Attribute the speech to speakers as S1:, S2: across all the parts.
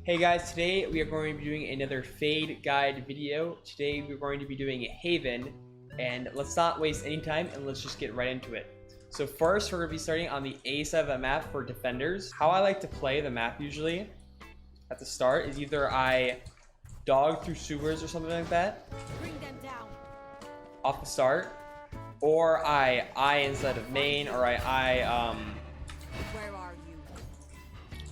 S1: Hey guys, today we are going to be doing another Fade guide video. Today we're going to be doing Haven, and let's not waste any time and let's just get right into it. So first we're going to be starting on the A side of the map for defenders. How I like to play the map usually at the start is either I dog through sewers or something like that.
S2: Bring them down.
S1: Off the start. Or I instead of main, or
S2: Where are you?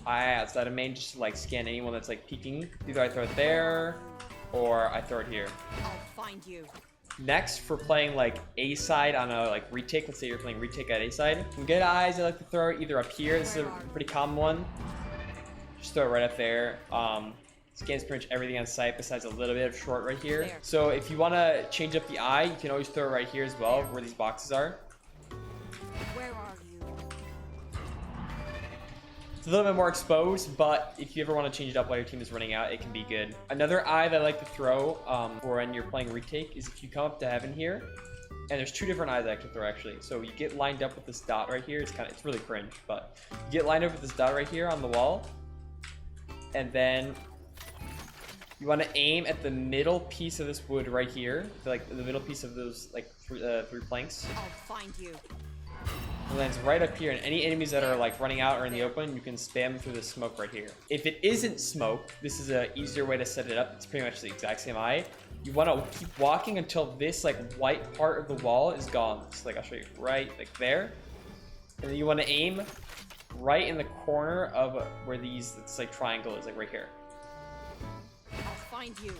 S1: I outside of main just to like scan anyone that's like peeking. Either I throw it there or I throw it here.
S2: I'll find you.
S1: Next, for playing like A side on a like retake, let's say you're playing retake at A side. Some good eyes I like to throw it either up here. This is a pretty common one. Just throw it right up there. Scans pretty much everything on site besides a little bit of short right here.
S2: There.
S1: So if you want to change up the eye, you can always throw it right here as well, where these boxes are.
S2: Where are you?
S1: It's a little bit more exposed, but if you ever want to change it up while your team is running out, it can be good. Another eye that I like to throw for when you're playing retake is if you come up to heaven here, and there's two different eyes I can throw actually. So you get lined up with this dot right here. It's really cringe, but you get lined up with this dot right here on the wall, and then you want to aim at the middle piece of this wood right here, like the middle piece of those like three planks.
S2: I'll find you.
S1: It lands right up here, and any enemies that are like running out or in the open, you can spam through the smoke right here. If it isn't smoke, this is an easier way to set it up. It's pretty much the exact same eye. You want to keep walking until this like white part of the wall is gone. So like I'll show you right like there, and then you want to aim right in the corner of where it's like triangle is, like right here.
S2: I'll find you.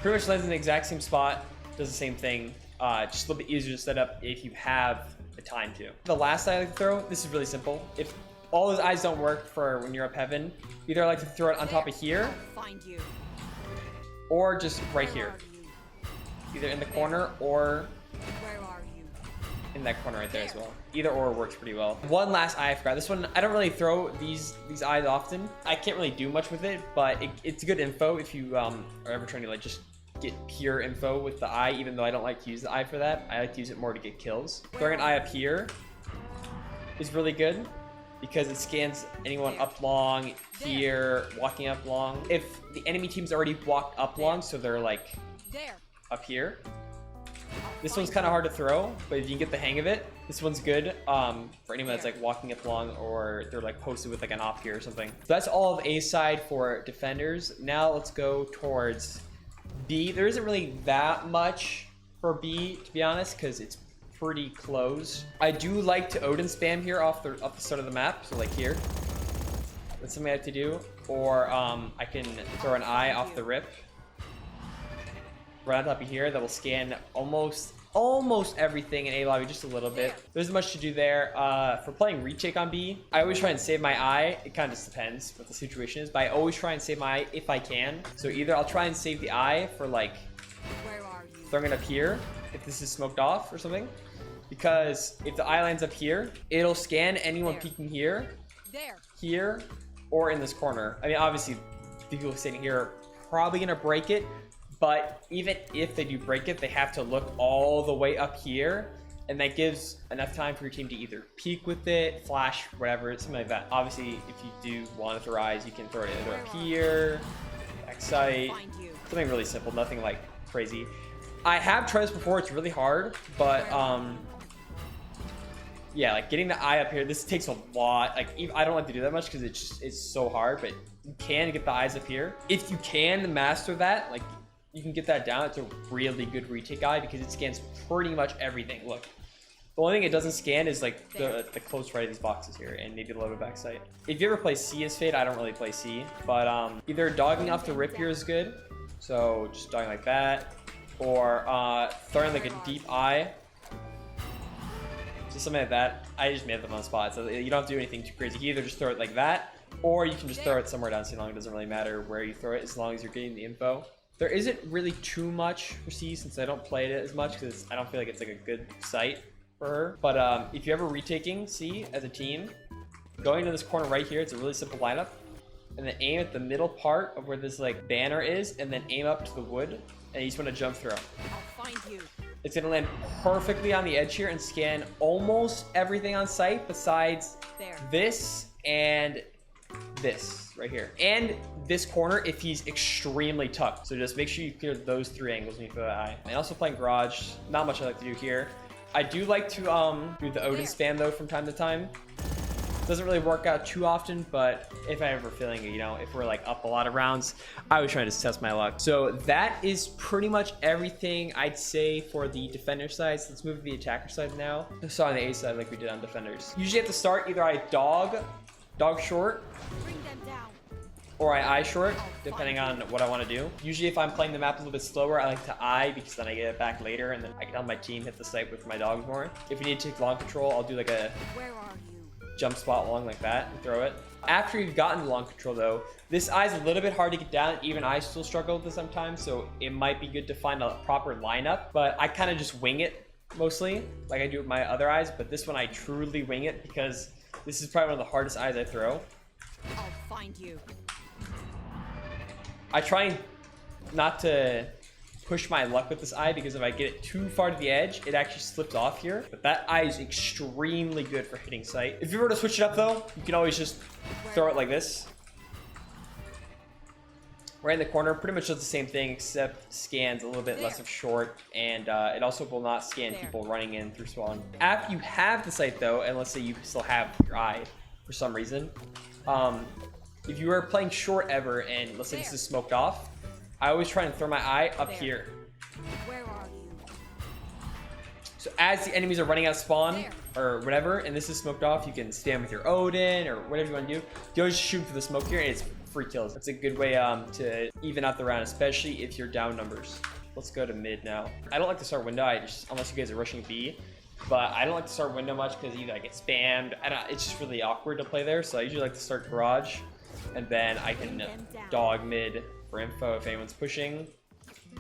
S1: Pretty much lands in the exact same spot, does the same thing, just a little bit easier to set up if you have the time to. The last eye I like to throw, this is really simple. If all those eyes don't work for when you're up heaven, either I like to throw it on top of here,
S2: I'll find you.
S1: or just right
S2: Where
S1: here.
S2: are you?
S1: Either in the corner or
S2: Where are you?
S1: in that corner right there as well. Either or works pretty well. One last eye I forgot. This one, I don't really throw these eyes often. I can't really do much with it, but it's good info if you are ever trying to like just get pure info with the eye, even though I don't like to use the eye for that. I like to use it more to get kills. Throwing an eye up here is really good because it scans anyone up long, here, walking up long. If the enemy team's already walked up long, so they're like
S2: There.
S1: up here, this one's kind of hard to throw, but if you can get the hang of it, this one's good for anyone that's like walking up long or they're like posted with like an op here or something. So that's all of A side for defenders. Now let's go towards B. There isn't really that much for B, to be honest, because it's pretty close. I do like to Odin spam here off the start of the map, so like here. That's something I have to do. Or I can throw an eye off the rip right on top of here that will scan almost everything in A lobby, just a little bit. There's much to do there. For playing retake on B, I always try and save my eye. It kind of just depends what the situation is, but I always try and save my eye if I can. So either I'll try and save the eye for like
S2: Where are you?
S1: throwing it up here if this is smoked off or something, because if the eye lands up here, it'll scan anyone peeking here,
S2: There.
S1: here, or in this corner. I mean, obviously the people sitting here are probably gonna break it, but even if they do break it, they have to look all the way up here, and that gives enough time for your team to either peek with it, flash, whatever, something like that. Obviously, if you do want to throw eyes, you can throw it either up here, back sight,
S2: I'll find you.
S1: something really simple, nothing like crazy. I have tried this before, it's really hard, but yeah, like getting the eye up here, this takes a lot. Like I don't like to do that much because it's so hard, but you can get the eyes up here. If you can master that, like you can get that down. It's a really good retake eye because it scans pretty much everything. Look, the only thing it doesn't scan is like the close right of these boxes here and maybe a little bit back sight. If you ever play C as Fade, I don't really play C, but either dogging off the rip here is good. So just dogging like that, or throwing like a deep eye. Just something like that. I just made them on the spot, so you don't have to do anything too crazy. You can either just throw it like that, or you can just throw it somewhere down so long. It doesn't really matter where you throw it as long as you're getting the info. There isn't really too much for C since I don't play it as much because I don't feel like it's like a good site for her. But if you're ever retaking C as a team, going to this corner right here, it's a really simple lineup. And then aim at the middle part of where this like banner is, and then aim up to the wood, and you just want to jump through.
S2: I'll find you.
S1: It's gonna land perfectly on the edge here and scan almost everything on site besides
S2: There.
S1: this and this right here. And this corner if he's extremely tucked. So just make sure you clear those 3 angles when you throw that eye. And also playing garage, not much I like to do here. I do like to do the Odin spam though from time to time. Doesn't really work out too often, but if I'm ever feeling it, you know, if we're like up a lot of rounds, I was trying to test my luck. So that is pretty much everything I'd say for the defender side. So let's move to the attacker side now. So on the A side, like we did on defenders. Usually at the start, either I dog short,
S2: Bring them down.
S1: or I eye short, depending on what I want to do. Usually if I'm playing the map a little bit slower, I like to eye because then I get it back later and then I can have my team hit the site with my dogs more. If you need to take long control, I'll do like a
S2: Where are you?
S1: jump spot long like that and throw it. After you've gotten long control though, this eye's a little bit hard to get down. Even I still struggle with this sometimes, so it might be good to find a proper lineup, but I kind of just wing it mostly like I do with my other eyes, but this one I truly wing it because this is probably one of the hardest eyes I throw.
S2: I'll find you.
S1: I try not to push my luck with this eye because if I get it too far to the edge, it actually slips off here. But that eye is extremely good for hitting sight. If you were to switch it up though, you can always just throw it like this. Right in the corner, pretty much does the same thing except scans a little bit less of short, and it also will not scan people running in through spawn. After you have the sight though, and let's say you still have your eye for some reason, if you were playing short ever and let's say this is smoked off, I always try and throw my eye up here.
S2: Where are you?
S1: So as the enemies are running out of spawn or whatever, and this is smoked off, you can stand with your Odin or whatever you want to do. You always shoot for the smoke here, and it's free kills. That's a good way to even out the round, especially if you're down numbers. Let's go to mid now. I don't like to start window, unless you guys are rushing B. But I don't like to start window much because either I get spammed. It's just really awkward to play there. So I usually like to start garage, and then I can dog mid for info if anyone's pushing,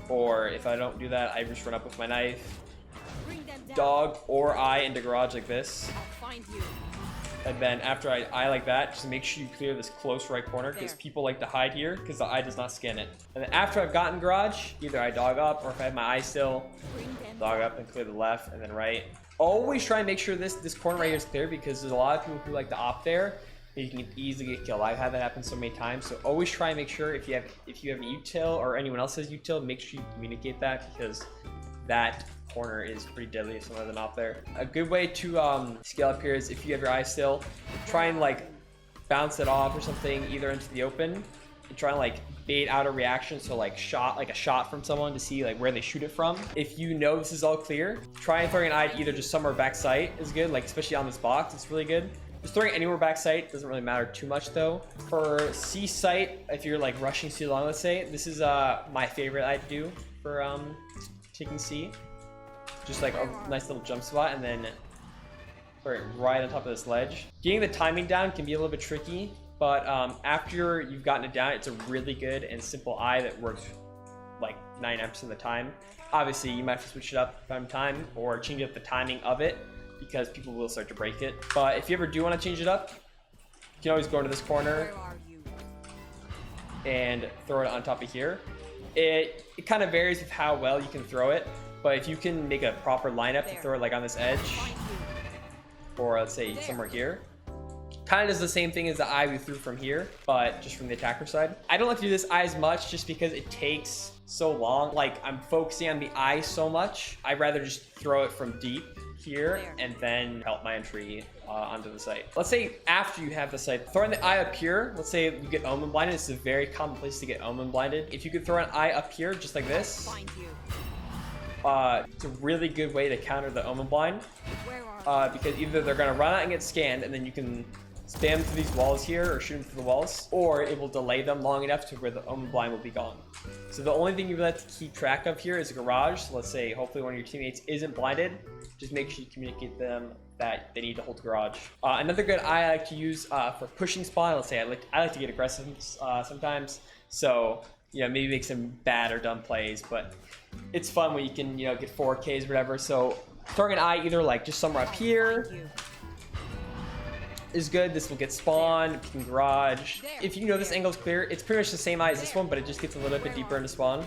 S1: or if I don't do that, I just run up with my knife, dog or eye into garage like this,
S2: I'll find you.
S1: and then after I eye like that, just make sure you clear this close right corner because people like to hide here because the eye does not scan it. And then after I've gotten garage, either I dog up or if I have my eye still, dog up and clear the left and then right. Always try and make sure this corner right here is clear because there's a lot of people who like to opt there. You can easily get killed. I've had that happen so many times. So always try and make sure if you have an util or anyone else has util, make sure you communicate that because that corner is pretty deadly if someone has an opt there. A good way to scale up here is if you have your eye still, try and like bounce it off or something either into the open and try and like bait out a reaction. So like a shot from someone to see like where they shoot it from. If you know this is all clear, try and throw an eye either just somewhere back sight is good, like especially on this box, it's really good. Just throwing anywhere back sight doesn't really matter too much though. For C sight, if you're like rushing C long, let's say, this is my favorite eye to do for taking C. Just like a nice little jump spot and then put it right on top of this ledge. Getting the timing down can be a little bit tricky, but after you've gotten it down, it's a really good and simple eye that works like 99% of the time. Obviously, you might have to switch it up from time or change up the timing of it, because people will start to break it. But if you ever do want to change it up, you can always go into this corner and throw it on top of here. It kind of varies with how well you can throw it, but if you can make a proper lineup to throw it like on this edge, or let's say somewhere here, kind of does the same thing as the eye we threw from here, but just from the attacker side. I don't like to do this eye as much just because it takes so long. Like I'm focusing on the eye so much, I'd rather just throw it from deep here and then help my entry onto the site. Let's say after you have the site, throwing the eye up here, let's say you get omen blinded. It's a very common place to get omen blinded. If you could throw an eye up here just like this, it's a really good way to counter the omen blind because either they're going to run out and get scanned and then you can spam through these walls here or shoot them through the walls, or it will delay them long enough to where the omen blind will be gone. So the only thing you really have to keep track of here is a garage. So let's say hopefully one of your teammates isn't blinded. Just make sure you communicate them that they need to hold garage. Another good eye I like to use for pushing spawn. Let's say I like to get aggressive sometimes. So maybe make some bad or dumb plays, but it's fun when you can get 4Ks or whatever. So throwing an eye either like just somewhere up here is good. This will get spawned. You can garage. If you know this angle is clear, it's pretty much the same eye as this one, but it just gets a little bit deeper into spawn.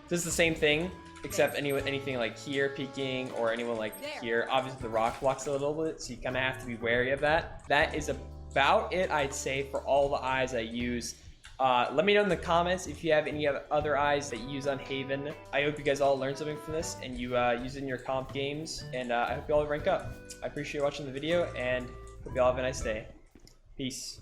S1: This is the same thing, except anything like here peeking or anyone like here. Obviously the rock blocks a little bit, so you kind of have to be wary of that. That is about it, I'd say, for all the eyes I use. Let me know in the comments if you have any other eyes that you use on Haven. I hope you guys all learned something from this and you use it in your comp games. And I hope you all rank up. I appreciate you watching the video and hope you all have a nice day. Peace.